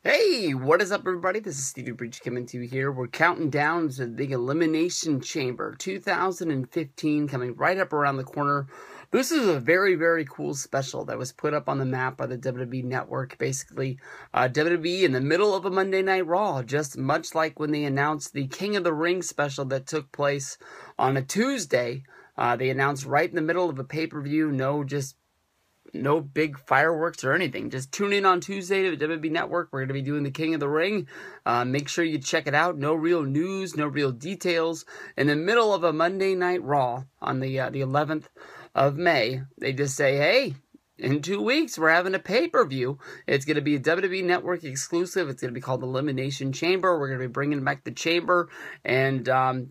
Hey, what is up, everybody? This is Stevie Breach coming to you here. We're counting down to the big Elimination Chamber 2015 coming right up around the corner. This is a very, very cool special that was put up on the map by the WWE Network. Basically, WWE in the middle of a Monday Night Raw, just much like when they announced the King of the Ring special that took place on a Tuesday. They announced right in the middle of a pay-per-view, no big fireworks or anything. Just tune in on Tuesday to the WWE Network. We're going to be doing the King of the Ring. Make sure you check it out. No real news, no real details. In the middle of a Monday Night Raw on the 11th of May, they just say, hey, in 2 weeks, we're having a pay-per-view. It's going to be a WWE Network exclusive. It's going to be called Elimination Chamber. We're going to be bringing back the Chamber, and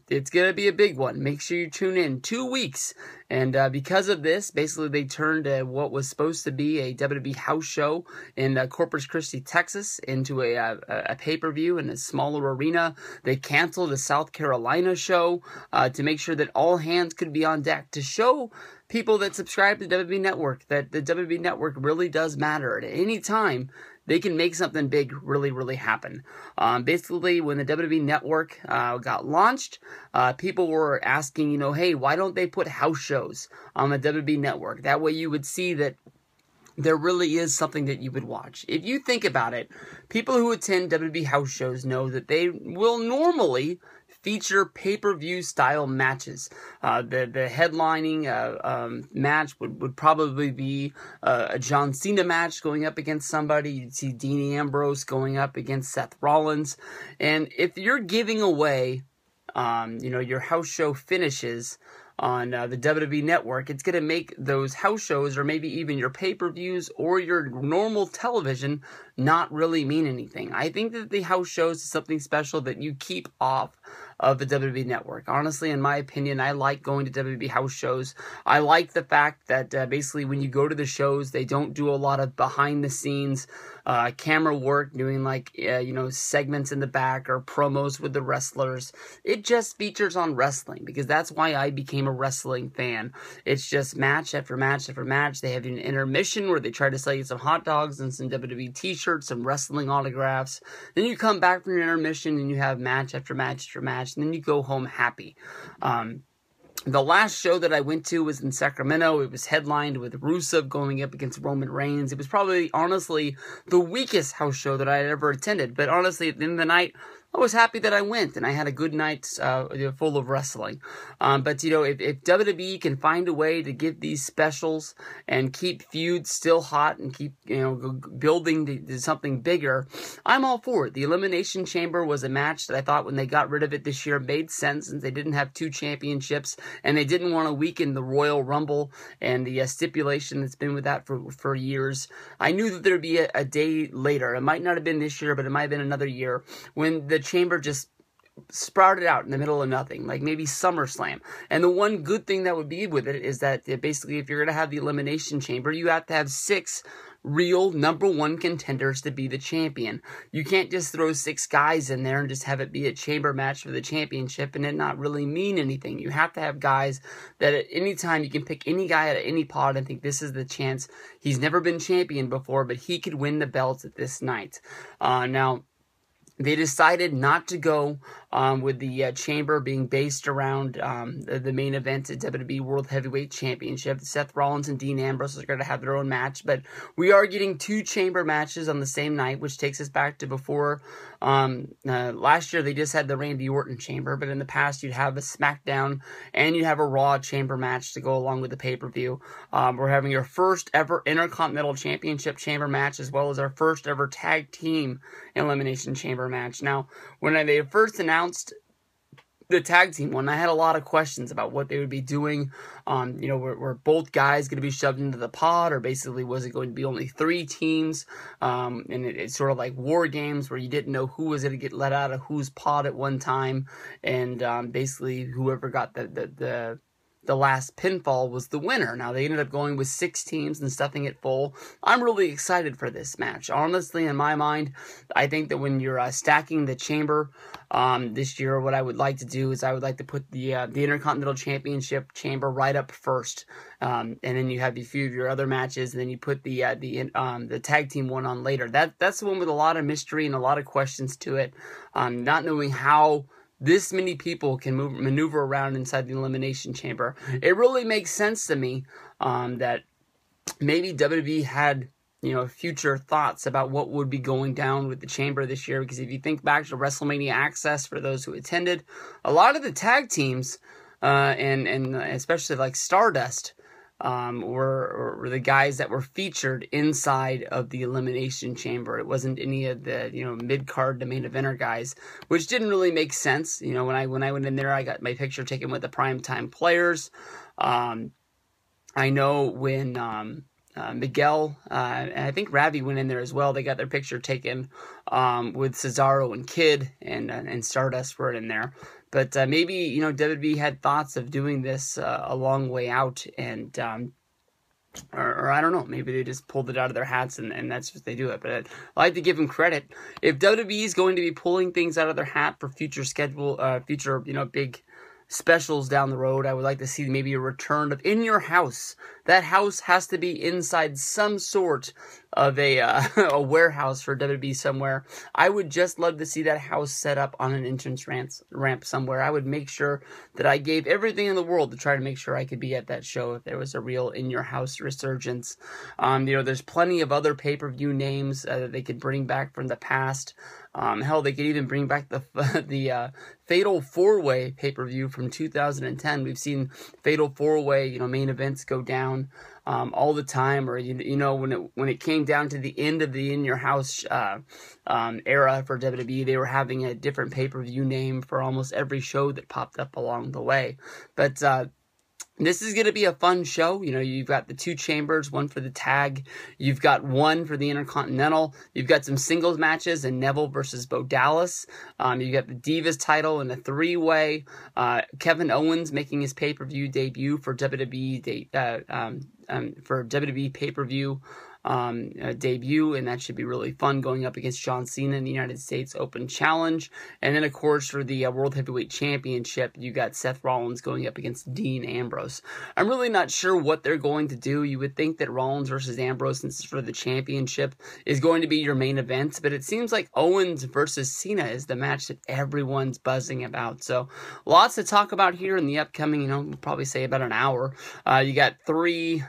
it's going to be a big one. Make sure you tune in. 2 weeks. And because of this, basically they turned what was supposed to be a WWE house show in Corpus Christi, Texas, into a pay-per-view in a smaller arena. They canceled a South Carolina show to make sure that all hands could be on deck to show people that subscribe to the WWE Network that the WWE Network really does matter. At any time, they can make something big really happen. Basically, when the WWE Network got launched, people were asking, hey, why don't they put house shows on the WWE Network? That way you would see that there really is something that you would watch. If you think about it, people who attend WWE house shows know that they will normally feature pay-per-view style matches. The headlining match would probably be a John Cena match going up against somebody. You'd see Dean Ambrose going up against Seth Rollins. And if you're giving away, your house show finishes on the WWE Network, it's going to make those house shows or maybe even your pay-per-views or your normal television not really mean anything. I think that the house shows is something special that you keep off of the WWE Network. Honestly, in my opinion, I like going to WWE house shows. I like the fact that basically when you go to the shows, they don't do a lot of behind-the-scenes camera work, doing segments in the back or promos with the wrestlers. It just features on wrestling, because that's why I became a wrestling fan. It's just match after match after match. They have an intermission where they try to sell you some hot dogs and some WWE t-shirts, some wrestling autographs. Then you come back from your intermission and you have match after match after match, and then you go home happy. The last show that I went to was in Sacramento. It was headlined with Rusev going up against Roman Reigns. It was probably, honestly, the weakest house show that I had ever attended. But honestly, at the end of the night, I was happy that I went, and I had a good night full of wrestling. But if WWE can find a way to give these specials and keep feuds still hot and keep building to something bigger, I'm all for it. The Elimination Chamber was a match that I thought when they got rid of it this year made sense, since they didn't have 2 championships and they didn't want to weaken the Royal Rumble and the stipulation that's been with that for years. I knew that there'd be a day later. It might not have been this year, but it might have been another year when the Chamber just sprouted out in the middle of nothing, like maybe SummerSlam. And the one good thing that would be with it is that basically if you're going to have the Elimination Chamber, you have to have 6 real #1 contenders to be the champion. You can't just throw 6 guys in there and just have it be a chamber match for the championship and it not really mean anything. You have to have guys that at any time you can pick any guy out of any pod and think this is the chance. He's never been champion before, but he could win the belts at this night. Now, they decided not to go with the chamber being based around the main event at WWE World Heavyweight Championship. Seth Rollins and Dean Ambrose are going to have their own match, but we are getting 2 chamber matches on the same night, which takes us back to before. Last year they just had the Randy Orton chamber, but in the past you'd have a SmackDown and you'd have a Raw chamber match to go along with the pay-per-view. We're having our first ever Intercontinental Championship chamber match, as well as our first ever tag team Elimination Chamber match. Now, when they first announced the tag team one, I had a lot of questions about what they would be doing. Were both guys going to be shoved into the pod, or basically was it going to be only 3 teams? And it's sort of like War Games, where you didn't know who was going to get let out of whose pod at one time, and basically whoever got the the last pinfall was the winner. Now, they ended up going with 6 teams and stuffing it full. I'm really excited for this match. Honestly, in my mind, I think that when you're stacking the chamber this year, what I would like to do is I would like to put the Intercontinental Championship chamber right up first, and then you have a few of your other matches, and then you put the tag team one on later. That's the one with a lot of mystery and a lot of questions to it, not knowing how this many people can maneuver around inside the Elimination Chamber. It really makes sense to me that maybe WWE had, future thoughts about what would be going down with the chamber this year. Because if you think back to WrestleMania Access, for those who attended, a lot of the tag teams, and especially like Stardust, were the guys that were featured inside of the Elimination Chamber. It wasn't any of the, mid-card to main eventer guys, which didn't really make sense. When I went in there, I got my picture taken with the primetime players. I know when Miguel, and I think Ravi went in there as well. They got their picture taken with Cesaro and Kid, and Stardust were in there. But maybe, WWE had thoughts of doing this a long way out, and or I don't know, maybe they just pulled it out of their hats, and that's what they do it. But I'd like to give them credit. If WWE is going to be pulling things out of their hat for future big specials down the road, I would like to see maybe a return of In Your House. That house has to be inside some sort of a warehouse for WWE somewhere. I would just love to see that house set up on an entrance ramp somewhere. I would make sure that I gave everything in the world to try to make sure I could be at that show if there was a real In Your House resurgence. There's plenty of other pay-per-view names that they could bring back from the past. Hell, they could even bring back the Fatal 4-Way pay-per-view from 2010. We've seen Fatal 4-Way, main events go down all the time, or when it came down to the end of the In Your House era for WWE, they were having a different pay-per-view name for almost every show that popped up along the way. But this is going to be a fun show. You've got the 2 chambers, one for the tag. You've got one for the Intercontinental. You've got some singles matches in Neville versus Bo Dallas. You've got the Divas title in a 3-way. Kevin Owens making his pay-per-view debut for WWE pay-per-view debut, and that should be really fun, going up against John Cena in the United States Open Challenge. And then, of course, for the World Heavyweight Championship, you got Seth Rollins going up against Dean Ambrose. I'm really not sure what they're going to do. You would think that Rollins versus Ambrose, since it's for the championship, is going to be your main event, but it seems like Owens versus Cena is the match that everyone's buzzing about. So lots to talk about here in the upcoming, we'll probably say about an hour. You got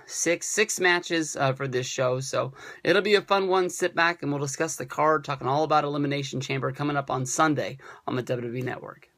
six matches for this show. So it'll be a fun one. Sit back and we'll discuss the card, talking all about Elimination Chamber coming up on Sunday on the WWE Network.